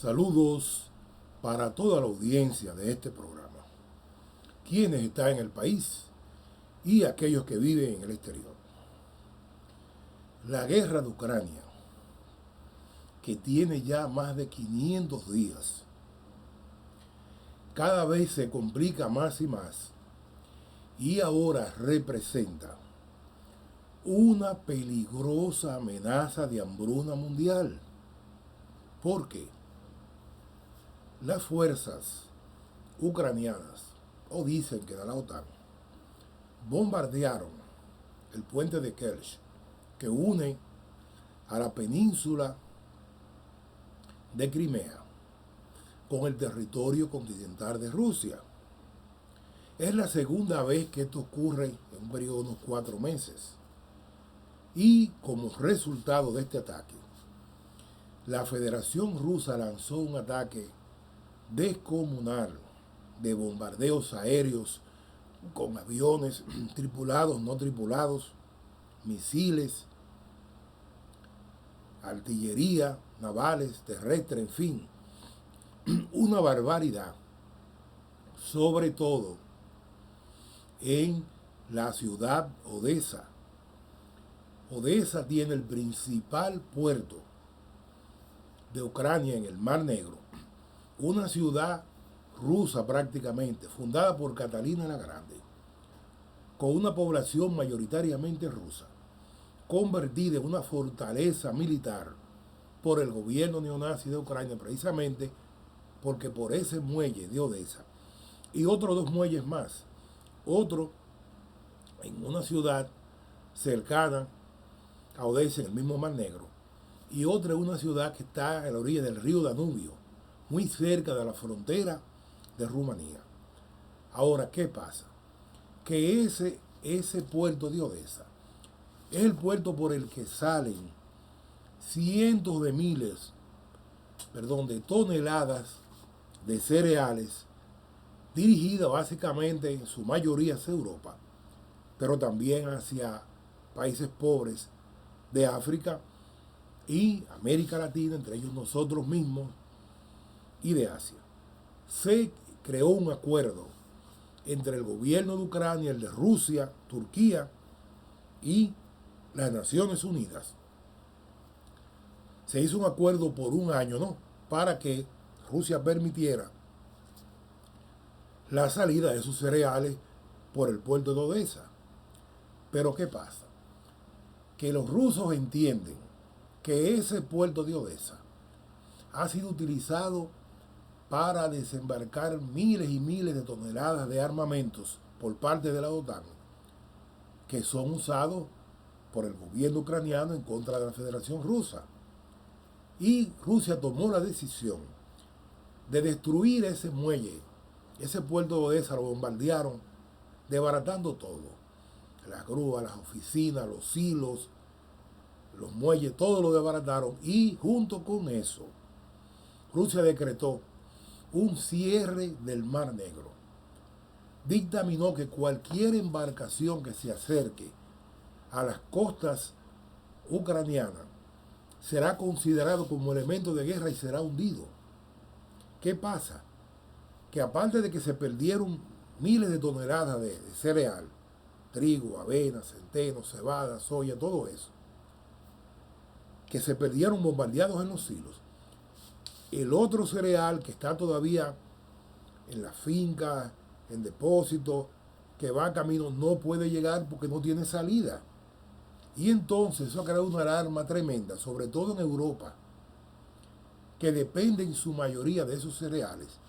Saludos para toda la audiencia de este programa, quienes están en el país y aquellos que viven en el exterior. La guerra de Ucrania, que tiene ya más de 500 días, cada vez se complica más y más y ahora representa una peligrosa amenaza de hambruna mundial. ¿Por qué? Las fuerzas ucranianas, o dicen que de la OTAN, bombardearon el puente de Kerch, que une a la península de Crimea con el territorio continental de Rusia. Es la segunda vez que esto ocurre en un periodo de unos 4 meses. Y como resultado de este ataque, la Federación Rusa lanzó un ataque descomunal de bombardeos aéreos con aviones tripulados, no tripulados, misiles, artillería, navales, terrestres, en fin, una barbaridad, sobre todo en la ciudad Odessa. Odessa tiene el principal puerto de Ucrania en el Mar Negro, una ciudad rusa prácticamente, fundada por Catalina la Grande, con una población mayoritariamente rusa, convertida en una fortaleza militar por el gobierno neonazi de Ucrania, precisamente porque por ese muelle de Odessa y otros 2 muelles más, otro en una ciudad cercana a Odessa en el mismo Mar Negro y otra en una ciudad que está a la orilla del río Danubio, muy cerca de la frontera de Rumanía. Ahora, ¿qué pasa? Que ese puerto de Odessa es el puerto por el que salen cientos de miles, de toneladas de cereales dirigidas básicamente en su mayoría hacia Europa, pero también hacia países pobres de África y América Latina, entre ellos nosotros mismos, y de Asia. Se creó un acuerdo entre el gobierno de Ucrania, el de Rusia, Turquía y las Naciones Unidas. Se hizo un acuerdo por 1 año, ¿no?, para que Rusia permitiera la salida de sus cereales por el puerto de Odessa. Pero ¿qué pasa? Que los rusos entienden que ese puerto de Odessa ha sido utilizado para desembarcar miles y miles de toneladas de armamentos por parte de la OTAN, que son usados por el gobierno ucraniano en contra de la Federación Rusa. Y Rusia tomó la decisión de destruir ese muelle, ese puerto de Odessa, lo bombardearon, desbaratando todo. Las grúas, las oficinas, los silos, los muelles, todo lo desbarataron. Y junto con eso, Rusia decretó un cierre del Mar Negro. Dictaminó que cualquier embarcación que se acerque a las costas ucranianas será considerado como elemento de guerra y será hundido. ¿Qué pasa? Que aparte de que se perdieron miles de toneladas de cereal, trigo, avena, centeno, cebada, soya, todo eso, que se perdieron bombardeados en los silos, el otro cereal que está todavía en la finca, en depósito, que va camino, no puede llegar porque no tiene salida. Y entonces eso ha creado una alarma tremenda, sobre todo en Europa, que depende en su mayoría de esos cereales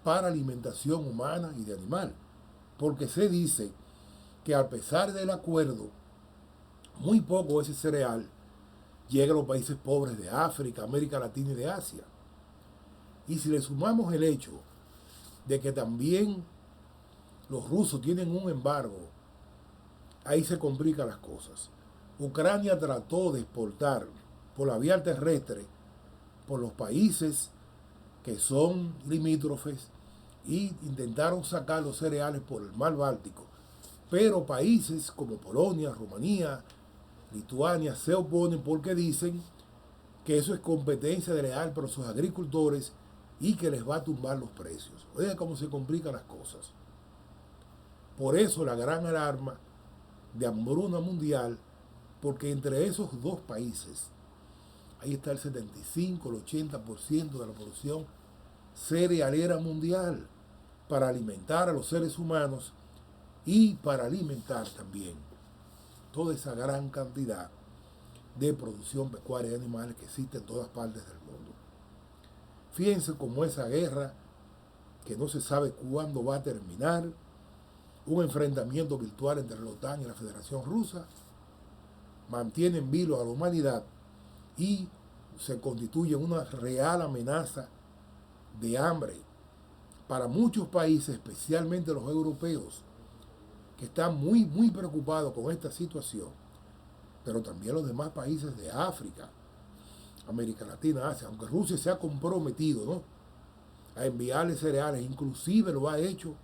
para alimentación humana y de animal. Porque se dice que a pesar del acuerdo, muy poco de ese cereal llega a los países pobres de África, América Latina y de Asia. Y si le sumamos el hecho de que también los rusos tienen un embargo, ahí se complican las cosas. Ucrania trató de exportar por la vía terrestre por los países que son limítrofes y intentaron sacar los cereales por el mar Báltico. Pero países como Polonia, Rumanía, Lituania se oponen porque dicen que eso es competencia desleal para sus agricultores y que les va a tumbar los precios. Oigan cómo se complican las cosas. Por eso la gran alarma de hambruna mundial, porque entre esos dos países, ahí está el 75, el 80% de la producción cerealera mundial para alimentar a los seres humanos y para alimentar también toda esa gran cantidad de producción pecuaria de animales que existe en todas partes del mundo. Fíjense cómo esa guerra, que no se sabe cuándo va a terminar, un enfrentamiento virtual entre la OTAN y la Federación Rusa, mantiene en vilo a la humanidad y se constituye una real amenaza de hambre para muchos países, especialmente los europeos, que están muy preocupados con esta situación, pero también los demás países de África, América Latina, Asia, aunque Rusia se ha comprometido, ¿no?, a enviarle cereales, inclusive lo ha hecho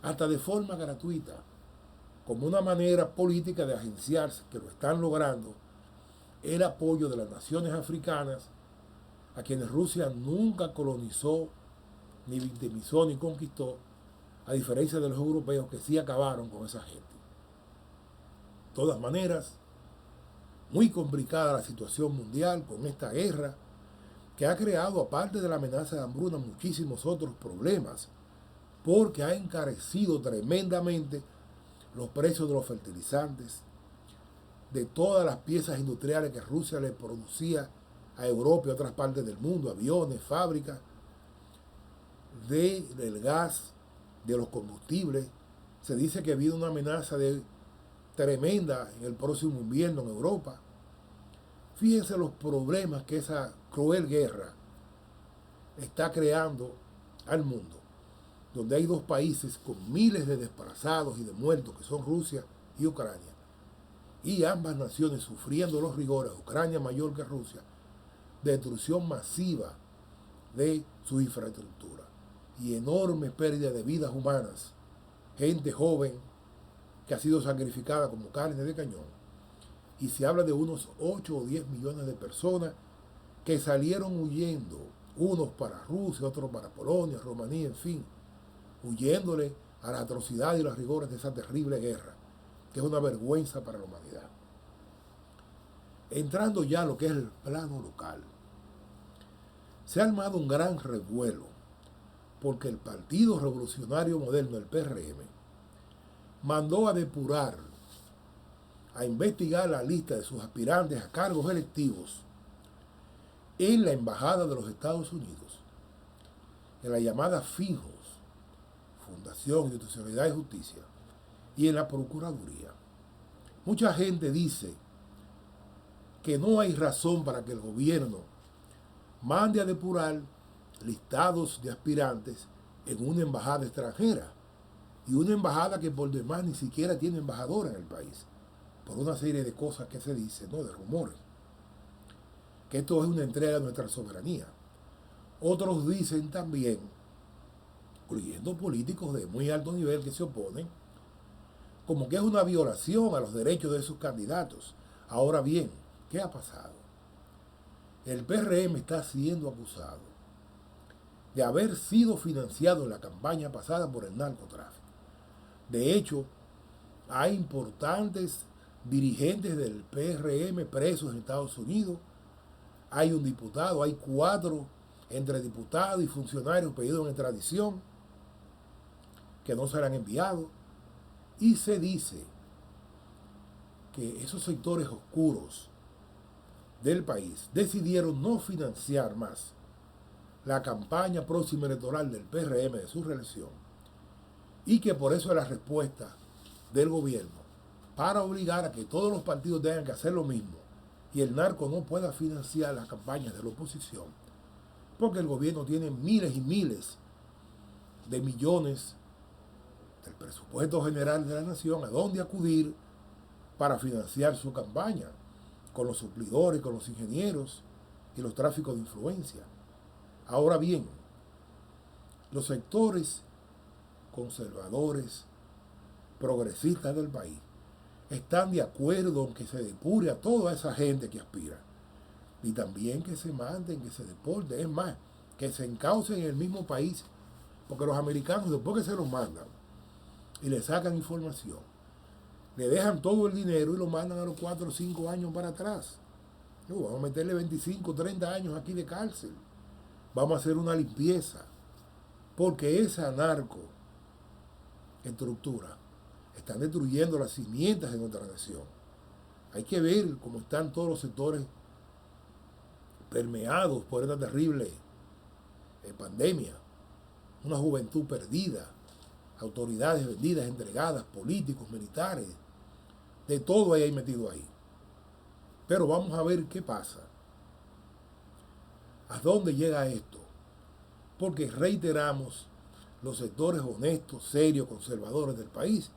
hasta de forma gratuita, como una manera política de agenciarse, que lo están logrando, el apoyo de las naciones africanas, a quienes Rusia nunca colonizó, ni victimizó, ni conquistó, a diferencia de los europeos que sí acabaron con esa gente. De todas maneras, muy complicada la situación mundial con esta guerra, que ha creado, aparte de la amenaza de hambruna, muchísimos otros problemas, porque ha encarecido tremendamente los precios de los fertilizantes, de todas las piezas industriales que Rusia le producía a Europa y a otras partes del mundo, aviones, fábricas, del gas, de los combustibles. Se dice que ha habido una amenaza tremenda en el próximo invierno en Europa. Fíjense los problemas que esa cruel guerra está creando al mundo, donde hay dos países con miles de desplazados y de muertos, que son Rusia y Ucrania, y ambas naciones sufriendo los rigores, Ucrania mayor que Rusia, destrucción masiva de su infraestructura y enorme pérdida de vidas humanas, gente joven que ha sido sacrificada como carne de cañón. Y se habla de unos 8 o 10 millones de personas que salieron huyendo, unos para Rusia, otros para Polonia, Rumanía, en fin, huyéndole a la atrocidad y los rigores de esa terrible guerra, que es una vergüenza para la humanidad. Entrando ya a lo que es el plano local, se ha armado un gran revuelo porque el Partido Revolucionario Moderno, el PRM, mandó a depurar, a investigar la lista de sus aspirantes a cargos electivos en la Embajada de los Estados Unidos, en la llamada FIJOS, Fundación Institucionalidad y Justicia, y en la Procuraduría. Mucha gente dice que no hay razón para que el gobierno mande a depurar listados de aspirantes en una embajada extranjera, y una embajada que por demás ni siquiera tiene embajador en el país, por una serie de cosas que se dicen, ¿no?, de rumores, que esto es una entrega de nuestra soberanía. Otros dicen también, incluyendo políticos de muy alto nivel que se oponen, como que es una violación a los derechos de sus candidatos. Ahora bien, ¿qué ha pasado? El PRM está siendo acusado de haber sido financiado en la campaña pasada por el narcotráfico. De hecho, hay importantes dirigentes del PRM presos en Estados Unidos. Hay un diputado, hay 4 entre diputados y funcionarios pedidos en extradición que no se le han enviado. Y se dice que esos sectores oscuros del país decidieron no financiar más la campaña próxima electoral del PRM de su reelección, y que por eso es la respuesta del gobierno para obligar a que todos los partidos tengan que hacer lo mismo y el narco no pueda financiar las campañas de la oposición, porque el gobierno tiene miles y miles de millones del presupuesto general de la nación a dónde acudir para financiar su campaña, con los suplidores, con los ingenieros y los tráficos de influencia. Ahora bien, los sectores conservadores, progresistas del país, están de acuerdo en que se depure a toda esa gente que aspira. y también que se manden, que se deporten, es más, que se encaucen en el mismo país, porque los americanos después que se los mandan y le sacan información, le dejan todo el dinero y lo mandan a los 4 o 5 años para atrás. No, vamos a meterle 25, 30 años aquí de cárcel. Vamos a hacer una limpieza, porque esa narco estructura están destruyendo las cimientas de nuestra nación. Hay que ver cómo están todos los sectores permeados por esta terrible pandemia. Una juventud perdida, autoridades vendidas, entregadas, políticos, militares, de todo hay metido ahí. Pero vamos a ver qué pasa. ¿A dónde llega esto? Porque reiteramos, los sectores honestos, serios, conservadores del país,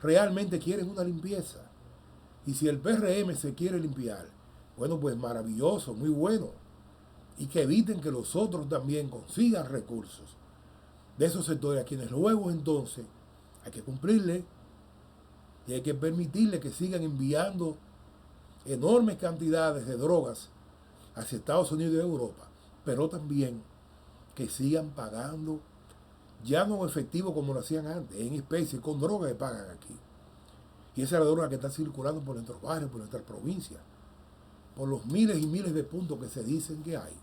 realmente quieren una limpieza. Y si el PRM se quiere limpiar, bueno, pues maravilloso, muy bueno. Y que eviten que los otros también consigan recursos de esos sectores a quienes luego entonces hay que cumplirle y hay que permitirle que sigan enviando enormes cantidades de drogas hacia Estados Unidos y Europa, pero también que sigan pagando, ya no en efectivo como lo hacían antes, en especie, con drogas que pagan aquí. Y esa es la droga que está circulando por nuestros barrios, por nuestras provincias, por los miles y miles de puntos que se dicen que hay,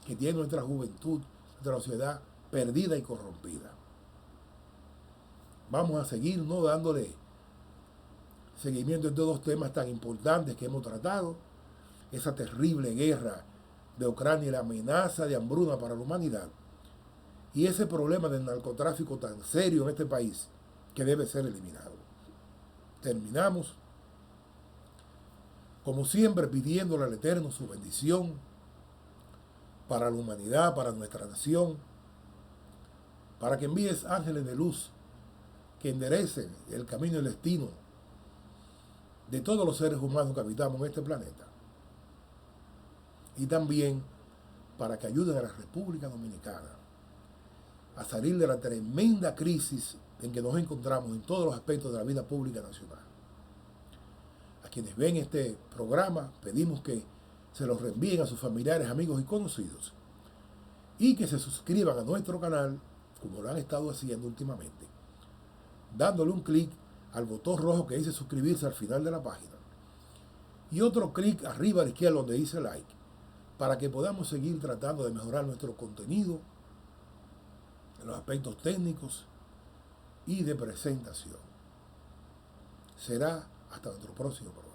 que tiene nuestra juventud, nuestra sociedad perdida y corrompida. Vamos a seguir no dándole seguimiento a estos dos temas tan importantes que hemos tratado, esa terrible guerra de Ucrania y la amenaza de hambruna para la humanidad, y ese problema del narcotráfico tan serio en este país que debe ser eliminado. Terminamos, como siempre, pidiéndole al Eterno su bendición para la humanidad, para nuestra nación, para que envíes ángeles de luz que enderecen el camino y el destino de todos los seres humanos que habitamos en este planeta. Y también para que ayuden a la República Dominicana a salir de la tremenda crisis en que nos encontramos en todos los aspectos de la vida pública nacional. A quienes ven este programa, pedimos que se los reenvíen a sus familiares, amigos y conocidos, y que se suscriban a nuestro canal, como lo han estado haciendo últimamente, dándole un clic al botón rojo que dice suscribirse al final de la página, y otro clic arriba a la izquierda donde dice like, para que podamos seguir tratando de mejorar nuestro contenido en los aspectos técnicos y de presentación. Será hasta nuestro próximo programa.